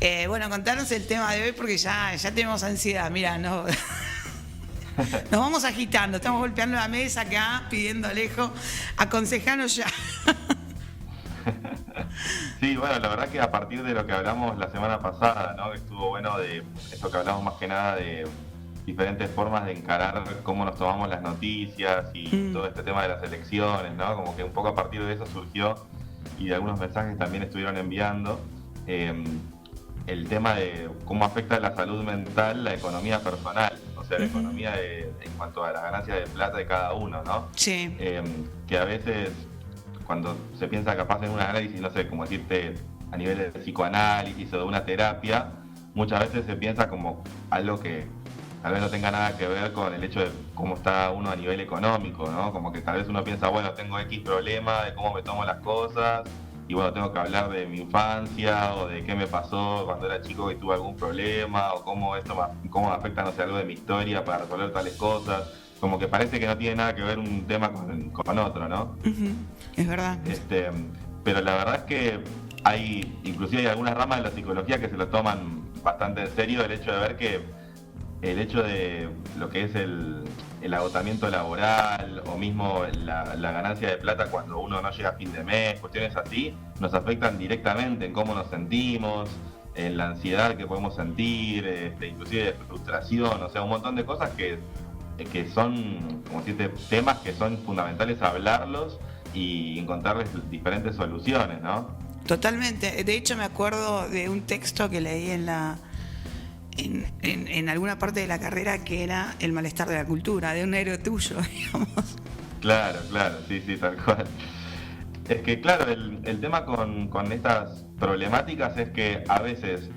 Bueno, contanos el tema de hoy porque ya tenemos ansiedad. Mira, no, nos vamos agitando, estamos golpeando la mesa acá, pidiendo Alejo, aconsejanos ya. Sí, bueno, la verdad que a partir de lo que hablamos la semana pasada, ¿no? Que estuvo bueno de esto que hablamos más que nada de diferentes formas de encarar cómo nos tomamos las noticias y Mm, todo este tema de las elecciones, ¿no? Como que un poco a partir de eso surgió y de algunos mensajes también estuvieron enviando eh, el tema de cómo afecta la salud mental la economía personal, o sea, la ujú, economía en cuanto a la ganancia de plata de cada uno, ¿no? sí. Eh, que a veces cuando se piensa capaz en un análisis, no sé, como decirte a nivel de psicoanálisis o de una terapia, muchas veces se piensa como algo que tal vez no tenga nada que ver con el hecho de cómo está uno a nivel económico, ¿no? Como que tal vez uno piensa, bueno, tengo X problema de cómo me tomo las cosas, y bueno, tengo que hablar de mi infancia o de qué me pasó cuando era chico que tuve algún problema o cómo cómo me afecta, no sé, algo de mi historia para resolver tales cosas. Como que parece que no tiene nada que ver un tema con otro, ¿no? Ujú, es verdad. Este, pero la verdad es que inclusive hay algunas ramas de la psicología que se lo toman bastante en serio el hecho de ver que el hecho de lo que es el agotamiento laboral o mismo la ganancia de plata cuando uno no llega a fin de mes, cuestiones así, nos afectan directamente en cómo nos sentimos, en la ansiedad que podemos sentir, inclusive de frustración, o sea, un montón de cosas que son, como decirte, temas que son fundamentales hablarlos y encontrarles diferentes soluciones, ¿no? Totalmente. De hecho, me acuerdo de un texto que leí en alguna parte de la carrera que era el malestar de la cultura, de un héroe tuyo, digamos. Claro, claro, sí, sí, tal cual. Es que, claro, el tema con estas problemáticas es que a veces,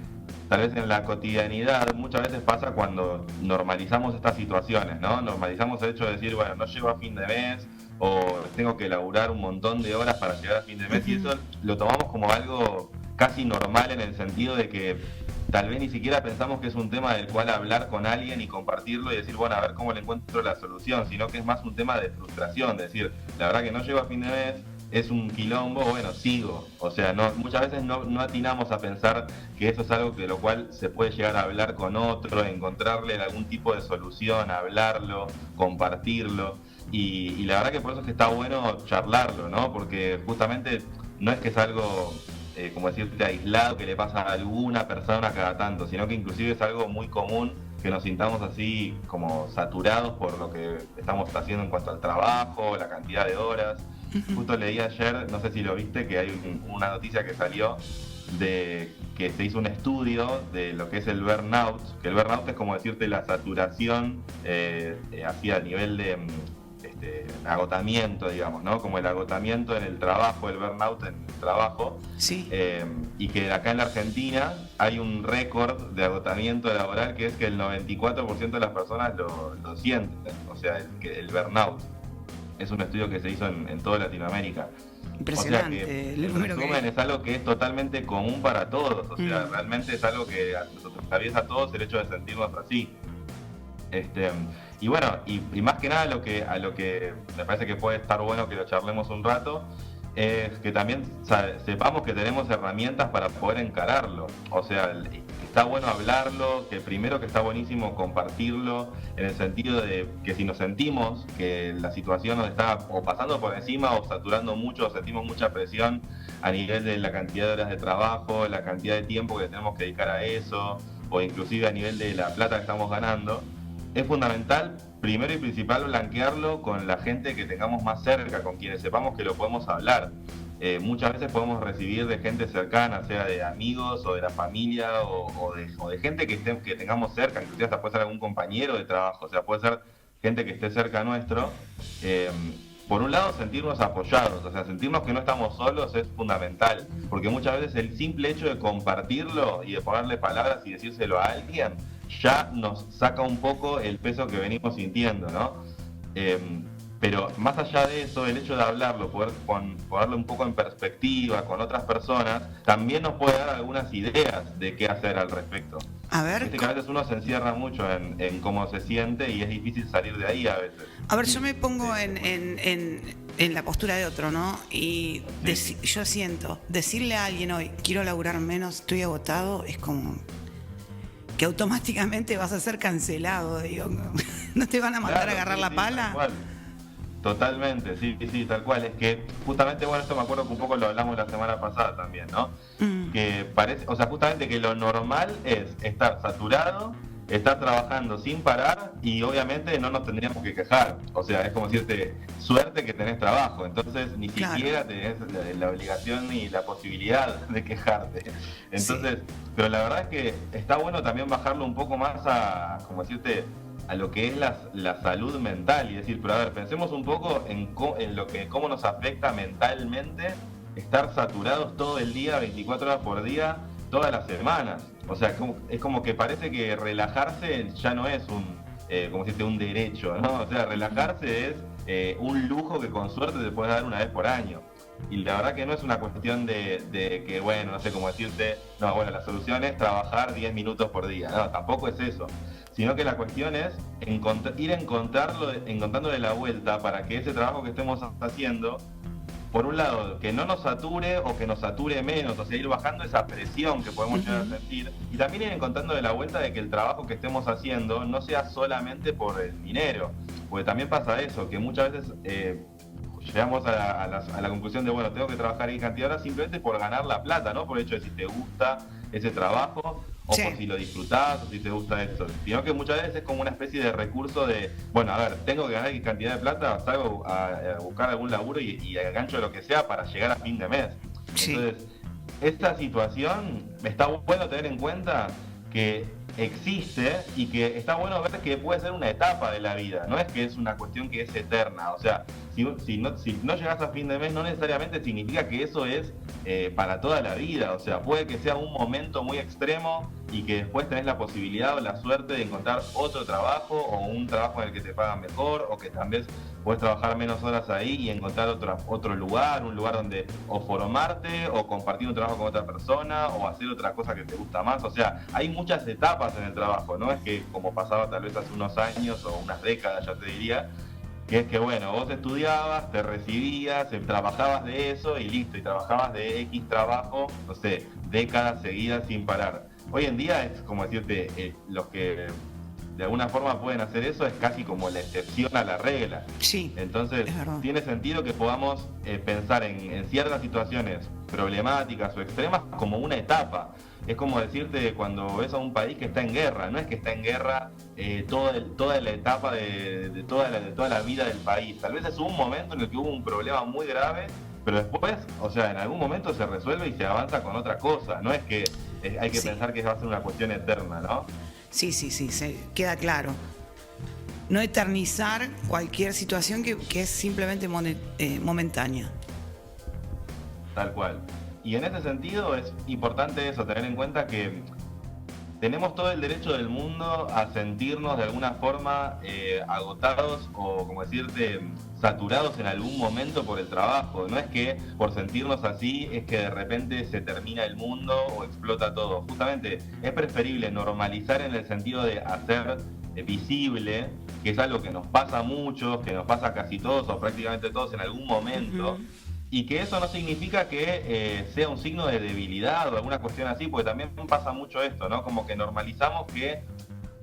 tal vez en la cotidianidad, muchas veces pasa cuando normalizamos estas situaciones, ¿no? Normalizamos el hecho de decir, bueno, no llego a fin de mes o tengo que laburar un montón de horas para llegar a fin de mes y Ujú. eso lo tomamos como algo casi normal en el sentido de que tal vez ni siquiera pensamos que es un tema del cual hablar con alguien y compartirlo y decir, bueno, a ver cómo le encuentro la solución, sino que es más un tema de frustración, de decir, la verdad que no llego a fin de mes, es un quilombo, bueno, sigo. O sea, muchas veces no atinamos a pensar que eso es algo de lo cual se puede llegar a hablar con otro, encontrarle algún tipo de solución, hablarlo, compartirlo. Y la verdad que por eso es que está bueno charlarlo, ¿no? Porque justamente no es que es algo, como decirte, aislado que le pasa a alguna persona cada tanto, sino que inclusive es algo muy común que nos sintamos así como saturados por lo que estamos haciendo en cuanto al trabajo, la cantidad de horas. Justo leí ayer, no sé si lo viste, que hay una noticia que salió de que se hizo un estudio de lo que es el burnout, que el burnout es como decirte la saturación así a nivel de agotamiento, digamos, ¿no? Como el agotamiento en el trabajo, el burnout en el trabajo, Sí. y que acá en la Argentina hay un récord de agotamiento laboral que es que el 94% de las personas lo sienten, o sea, el burnout. Es un estudio que se hizo en toda Latinoamérica. O sea que, Impresionante el en número que... resumen, es algo que es totalmente común para todos. O sea, Mm, realmente es algo que nos atraviesa a todos el hecho de sentirnos así. Este, y bueno, y más que nada a lo que me parece que puede estar bueno que lo charlemos un rato, es que también sepamos que tenemos herramientas para poder encararlo. O sea, está bueno hablarlo, que primero que está buenísimo compartirlo, en el sentido de que si nos sentimos que la situación nos está o pasando por encima o saturando mucho, o sentimos mucha presión a nivel de la cantidad de horas de trabajo, la cantidad de tiempo que tenemos que dedicar a eso, o inclusive a nivel de la plata que estamos ganando, es fundamental, primero y principal, blanquearlo con la gente que tengamos más cerca, con quienes sepamos que lo podemos hablar. Muchas veces podemos recibir de gente cercana, sea de amigos o de la familia o de gente que tengamos cerca, inclusive hasta puede ser algún compañero de trabajo, o sea, puede ser gente que esté cerca nuestro. eh, por un lado, sentirnos apoyados, o sea, sentirnos que no estamos solos es fundamental, porque muchas veces el simple hecho de compartirlo y de ponerle palabras y decírselo a alguien ya nos saca un poco el peso que venimos sintiendo, ¿no? Eh, pero más allá de eso, el hecho de hablarlo, ponerlo un poco en perspectiva con otras personas, también nos puede dar algunas ideas de qué hacer al respecto. a ver, Viste que a veces uno se encierra mucho en cómo se siente y es difícil salir de ahí a veces. a ver, yo me pongo Como- en la postura de otro, ¿no? Y Sí. yo siento, decirle a alguien hoy, quiero laburar menos, estoy agotado, es como que automáticamente vas a ser cancelado, digo. ¿No te van a mandar a Claro, agarrar sí, la sí, tal pala? cual. Totalmente, sí, sí, tal cual. Es que justamente, bueno, esto me acuerdo que un poco lo hablamos la semana pasada también, ¿no? Mm, Que parece, o sea, justamente que lo normal es estar saturado, estar trabajando sin parar y obviamente no nos tendríamos que quejar. O sea, es como decirte, suerte que tenés trabajo, entonces ni claro, siquiera tenés la obligación ni la posibilidad de quejarte. sí. Entonces, pero la verdad es que está bueno también bajarlo un poco más a, como decirte, a lo que es la salud mental y decir, pero a ver, pensemos un poco en lo que, cómo nos afecta mentalmente estar saturados todo el día, 24 horas por día, todas las semanas. O sea, es como que parece que relajarse ya no es como decirte, un derecho, ¿no? O sea, relajarse es un lujo que con suerte te puedes dar una vez por año. Y la verdad que no es una cuestión de que, bueno, no sé cómo decirte, no, bueno, la solución es trabajar 10 minutos por día. No, tampoco es eso. Sino que la cuestión es ir encontrándole la vuelta para que ese trabajo que estemos haciendo, por un lado, que no nos sature o que nos sature menos, o sea, ir bajando esa presión que podemos llegar a Ujú, sentir, y también ir encontrando de la vuelta de que el trabajo que estemos haciendo no sea solamente por el dinero, porque también pasa eso, que muchas veces llegamos a la conclusión de, bueno, tengo que trabajar en cantidad de horas simplemente por ganar la plata, ¿no? Por el hecho de si te gusta ese trabajo, o sí. por si lo disfrutás, o si te gusta esto. Sino que muchas veces es como una especie de recurso de, bueno, a ver, tengo que ganar cantidad de plata, salgo a buscar algún laburo y engancho lo que sea para llegar a fin de mes. Sí. Entonces, esta situación está bueno tener en cuenta que existe y que está bueno ver que puede ser una etapa de la vida, no es que es una cuestión que es eterna, o sea, si no llegas a fin de mes no necesariamente significa que eso es para toda la vida, o sea, puede que sea un momento muy extremo y que después tenés la posibilidad o la suerte de encontrar otro trabajo o un trabajo en el que te pagan mejor o que también puedes trabajar menos horas ahí y encontrar otro lugar, un lugar donde o formarte o compartir un trabajo con otra persona o hacer otra cosa que te gusta más, o sea, hay muchas etapas en el trabajo, no es que como pasaba tal vez hace unos años o unas décadas, ya te diría, que es que bueno, vos estudiabas, te recibías, trabajabas de eso y listo, y trabajabas de X trabajo, no sé, décadas seguidas sin parar. Hoy en día es como decirte, los que de alguna forma pueden hacer eso es casi como la excepción a la regla. Sí, Entonces, es verdad. tiene sentido que podamos pensar en ciertas situaciones problemáticas o extremas como una etapa. Es como decirte cuando ves a un país que está en guerra, no es que está en guerra toda la etapa de toda la vida del país. Tal vez es un momento en el que hubo un problema muy grave, pero después, o sea, en algún momento se resuelve y se avanza con otra cosa. No es que hay que Sí, pensar que va a ser una cuestión eterna, ¿no? sí, sí, sí, queda claro. No eternizar cualquier situación que es simplemente momentánea. Tal cual. Y en ese sentido es importante eso, tener en cuenta que tenemos todo el derecho del mundo a sentirnos de alguna forma agotados o, como decirte, saturados en algún momento por el trabajo. No es que por sentirnos así es que de repente se termina el mundo o explota todo. Justamente es preferible normalizar en el sentido de hacer visible, que es algo que nos pasa a muchos, que nos pasa a casi todos o prácticamente todos en algún momento, Ujú, y que eso no significa que sea un signo de debilidad o alguna cuestión así, porque también pasa mucho esto, ¿no? Como que normalizamos que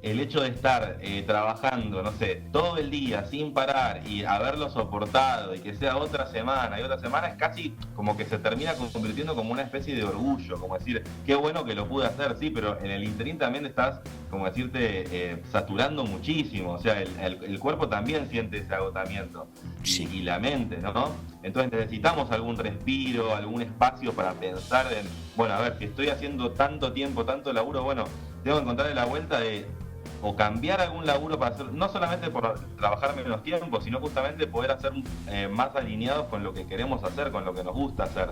el hecho de estar trabajando, no sé, todo el día sin parar y haberlo soportado y que sea otra semana y otra semana es casi como que se termina convirtiendo como una especie de orgullo, como decir, qué bueno que lo pude hacer, sí, pero en el interín también estás, como decirte, saturando muchísimo, o sea, el cuerpo también siente ese agotamiento sí. y la mente, ¿no? Entonces necesitamos algún respiro, algún espacio para pensar en, bueno, a ver, si estoy haciendo tanto tiempo, tanto laburo, bueno, tengo que encontrarle la vuelta de o cambiar algún laburo para hacer, no solamente por trabajar menos tiempo, sino justamente poder hacer más alineados con lo que queremos hacer, con lo que nos gusta hacer.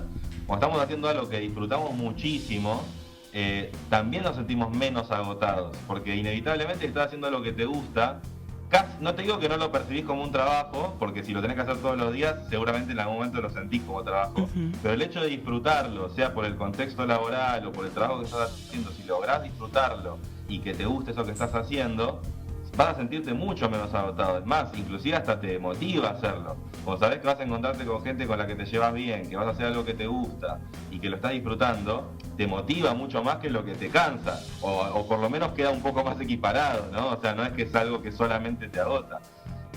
Cuando estamos haciendo algo que disfrutamos muchísimo, también nos sentimos menos agotados, porque inevitablemente si estás haciendo algo que te gusta, no te digo que no lo percibís como un trabajo, porque si lo tenés que hacer todos los días, seguramente en algún momento lo sentís como trabajo. Ujú, Pero el hecho de disfrutarlo, sea por el contexto laboral o por el trabajo que estás haciendo, si lográs disfrutarlo y que te guste eso que estás haciendo, vas a sentirte mucho menos agotado. Es más, inclusive hasta te motiva a hacerlo. Como sabés que vas a encontrarte con gente con la que te llevas bien, que vas a hacer algo que te gusta y que lo estás disfrutando, te motiva mucho más que lo que te cansa. O por lo menos queda un poco más equiparado, ¿no? O sea, no es que es algo que solamente te agota.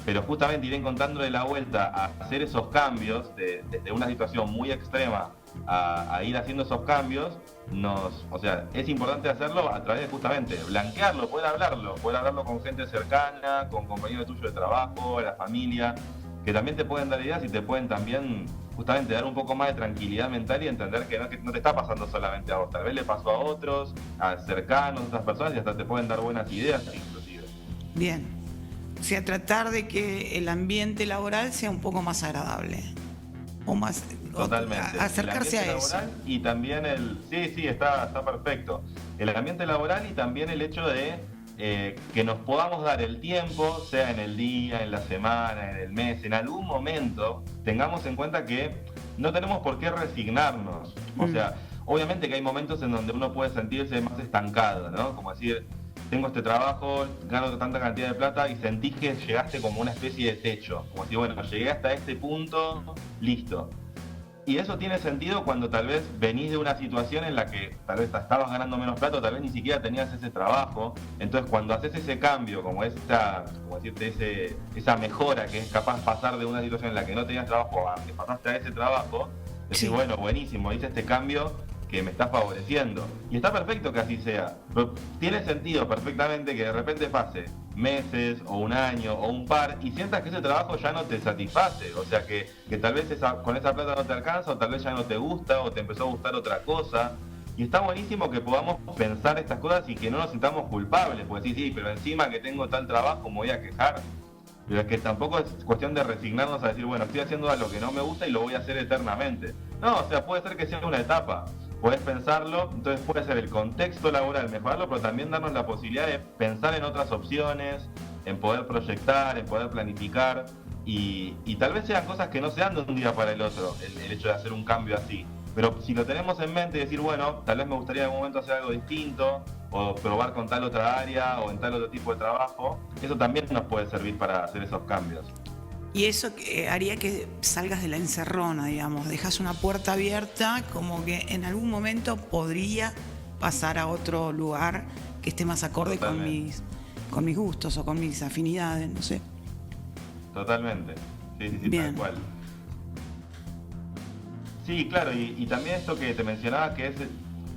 Pero justamente ir encontrándole la vuelta a hacer esos cambios desde una situación muy extrema a ir haciendo esos cambios, o sea, es importante hacerlo a través de justamente blanquearlo, poder hablarlo con gente cercana, con compañeros tuyos de trabajo, la familia, que también te pueden dar ideas y te pueden también justamente dar un poco más de tranquilidad mental y entender que no te está pasando solamente a vos, tal vez le pasó a otros, a cercanos, a otras personas, y hasta te pueden dar buenas ideas inclusive. Bien. O sea, tratar de que el ambiente laboral sea un poco más agradable. O más. Totalmente. Acercarse a eso. Y también sí, está perfecto. El ambiente laboral y también el hecho de que nos podamos dar el tiempo, sea en el día, en la semana, en el mes, en algún momento, tengamos en cuenta que no tenemos por qué resignarnos. O sea, obviamente que hay momentos en donde uno puede sentirse más estancado, ¿no? Como decir, tengo este trabajo, gano tanta cantidad de plata y sentís que llegaste como una especie de techo. Como si, bueno, llegué hasta este punto, listo. Y eso tiene sentido cuando tal vez venís de una situación en la que tal vez estabas ganando menos plata o tal vez ni siquiera tenías ese trabajo. Entonces cuando haces ese cambio, como decirte, esa mejora que es capaz de pasar de una situación en la que no tenías trabajo a que pasaste a ese trabajo, decís, sí, bueno, buenísimo, hice este cambio que me está favoreciendo. Y está perfecto que así sea. Pero tiene sentido perfectamente que de repente pase meses o un año o un par y sientas que ese trabajo ya no te satisface. O sea que tal vez con esa plata no te alcanza o tal vez ya no te gusta o te empezó a gustar otra cosa. Y está buenísimo que podamos pensar estas cosas y que no nos sintamos culpables. Porque sí, pero encima que tengo tal trabajo me voy a quejar. Pero es que tampoco es cuestión de resignarnos a decir, bueno, estoy haciendo algo que no me gusta y lo voy a hacer eternamente. No, o sea, puede ser que sea una etapa. Podés pensarlo, entonces puede ser el contexto laboral, mejorarlo, pero también darnos la posibilidad de pensar en otras opciones, en poder proyectar, en poder planificar, y tal vez sean cosas que no se dan de un día para el otro, el hecho de hacer un cambio así. Pero si lo tenemos en mente y decir, bueno, tal vez me gustaría en algún momento hacer algo distinto, o probar con tal otra área, o en tal otro tipo de trabajo, eso también nos puede servir para hacer esos cambios. Y eso haría que salgas de la encerrona, digamos, dejas una puerta abierta, como que en algún momento podría pasar a otro lugar que esté más acorde con mis gustos o con mis afinidades, no sé. Totalmente, sí, bien, tal cual. Sí, claro, y también esto que te mencionaba, que es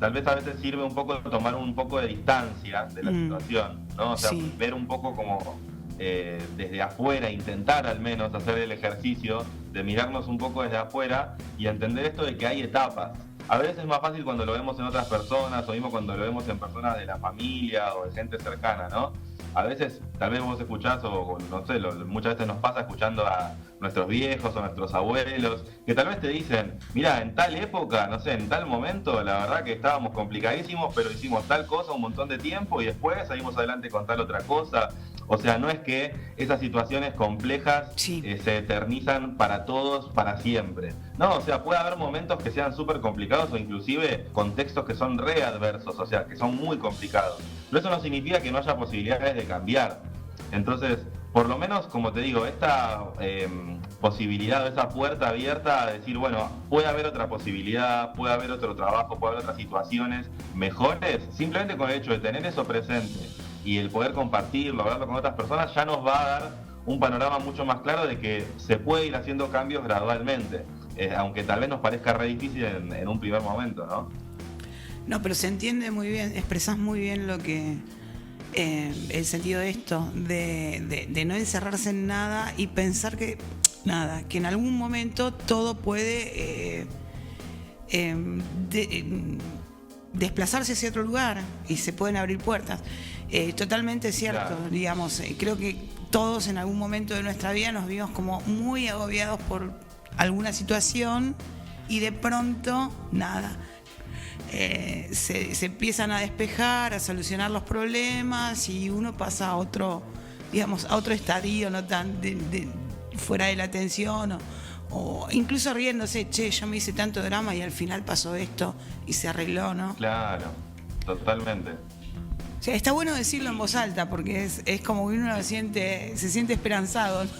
tal vez a veces sirve un poco de tomar un poco de distancia de la situación, ¿no? O sea, sí, ver un poco como desde afuera, intentar al menos hacer el ejercicio de mirarnos un poco desde afuera y entender esto de que hay etapas. A veces es más fácil cuando lo vemos en otras personas o mismo cuando lo vemos en personas de la familia o de gente cercana, ¿no? A veces tal vez vos escuchás o no sé, muchas veces nos pasa escuchando a nuestros viejos o nuestros abuelos que tal vez te dicen, mira, en tal época, no sé, en tal momento, la verdad que estábamos complicadísimos, pero hicimos tal cosa un montón de tiempo y después salimos adelante con tal otra cosa. O sea, no es que esas situaciones complejas sí, se eternizan para todos, para siempre. No, o sea, puede haber momentos que sean súper complicados o inclusive contextos que son re adversos, o sea, que son muy complicados. Pero eso no significa que no haya posibilidades de cambiar. Entonces, por lo menos, como te digo, esta posibilidad o esa puerta abierta a decir, bueno, puede haber otra posibilidad, puede haber otro trabajo, puede haber otras situaciones mejores, simplemente con el hecho de tener eso presente y el poder compartirlo, hablarlo con otras personas, ya nos va a dar un panorama mucho más claro de que se puede ir haciendo cambios gradualmente, aunque tal vez nos parezca re difícil en un primer momento, ¿no? No, pero se entiende muy bien, expresás muy bien lo que el sentido de esto, de no encerrarse en nada y pensar que en algún momento todo puede desplazarse hacia otro lugar y se pueden abrir puertas. Totalmente cierto, claro. Digamos, creo que todos en algún momento de nuestra vida nos vimos como muy agobiados por alguna situación y de pronto se empiezan a despejar, a solucionar los problemas y uno pasa a otro, digamos, a otro estadio, no tan fuera de la tensión o incluso riéndose, yo me hice tanto drama y al final pasó esto y se arregló, ¿no? Claro, totalmente. O sea, está bueno decirlo en voz alta porque es como que uno se siente esperanzado, ¿no?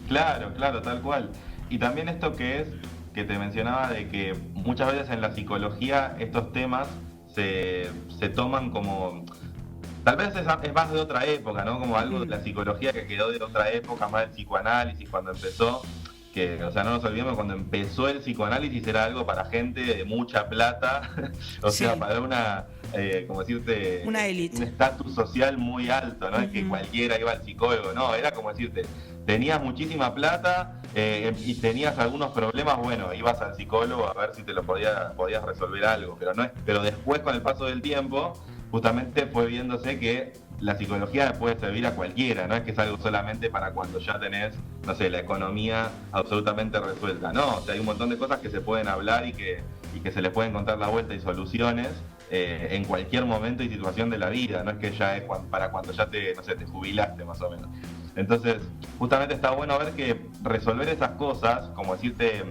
Claro, claro, tal cual. Y también esto que te mencionaba de que muchas veces en la psicología estos temas se toman como, tal vez es más de otra época, ¿no? Como algo de la psicología que quedó de otra época, más del psicoanálisis cuando empezó, que, o sea, no nos olvidemos, cuando empezó el psicoanálisis era algo para gente de mucha plata, o Sí. sea, para una, como decirte, Una élite. un estatus social muy alto, no es que cualquiera iba al psicólogo, no, era como decirte, tenías muchísima plata y tenías algunos problemas, bueno, ibas al psicólogo a ver si te lo podías resolver algo, pero después con el paso del tiempo, justamente fue viéndose que la psicología puede servir a cualquiera, no es que es algo solamente para cuando ya tenés, no sé, la economía absolutamente resuelta, no, o sea, hay un montón de cosas que se pueden hablar y que se les puede encontrar la vuelta y soluciones en cualquier momento y situación de la vida, no es que ya es para cuando ya te jubilaste más o menos. Entonces, justamente está bueno ver que resolver esas cosas, como decirte,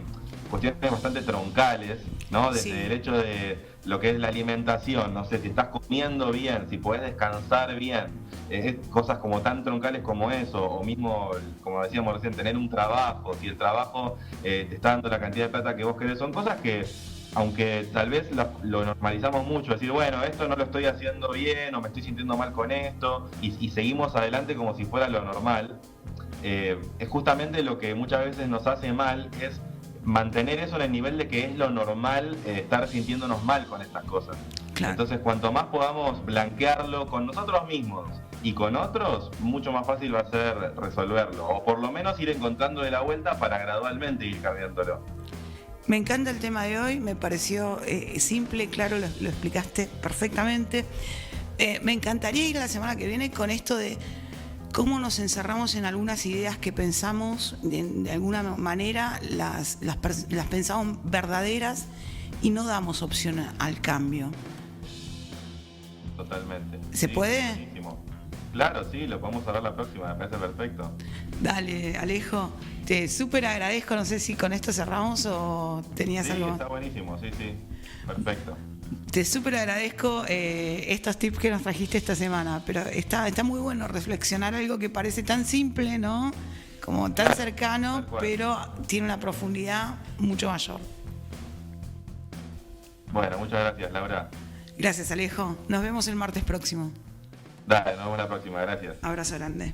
cuestiones bastante troncales, ¿no? Desde el hecho de lo que es la alimentación, no sé, si estás comiendo bien, si podés descansar bien, cosas como tan troncales como eso, o mismo, como decíamos recién, tener un trabajo, si el trabajo te está dando la cantidad de plata que vos querés, son cosas que, aunque tal vez lo normalizamos mucho, decir, bueno, esto no lo estoy haciendo bien, o me estoy sintiendo mal con esto, y seguimos adelante como si fuera lo normal, es justamente lo que muchas veces nos hace mal, es mantener eso en el nivel de que es lo normal, estar sintiéndonos mal con estas cosas. Claro. Entonces, cuanto más podamos blanquearlo con nosotros mismos y con otros, mucho más fácil va a ser resolverlo, o por lo menos ir encontrando de la vuelta para gradualmente ir cambiándolo. Me encanta el tema de hoy, me pareció simple, claro, lo explicaste perfectamente. Me encantaría ir la semana que viene con esto de cómo nos encerramos en algunas ideas que pensamos, de alguna manera las pensamos verdaderas y no damos opción al cambio. Totalmente. ¿Se puede? Buenísimo. Claro, sí, lo podemos hablar la próxima, me parece perfecto. Dale, Alejo, te súper agradezco, no sé si con esto cerramos o tenías algo. Sí, está buenísimo, sí, perfecto. Te súper agradezco estos tips que nos trajiste esta semana, pero está muy bueno reflexionar algo que parece tan simple, ¿no? Como tan cercano, pero tiene una profundidad mucho mayor. Bueno, muchas gracias, Laura. Gracias, Alejo. Nos vemos el martes próximo. Dale, nos vemos la próxima, gracias. Abrazo grande.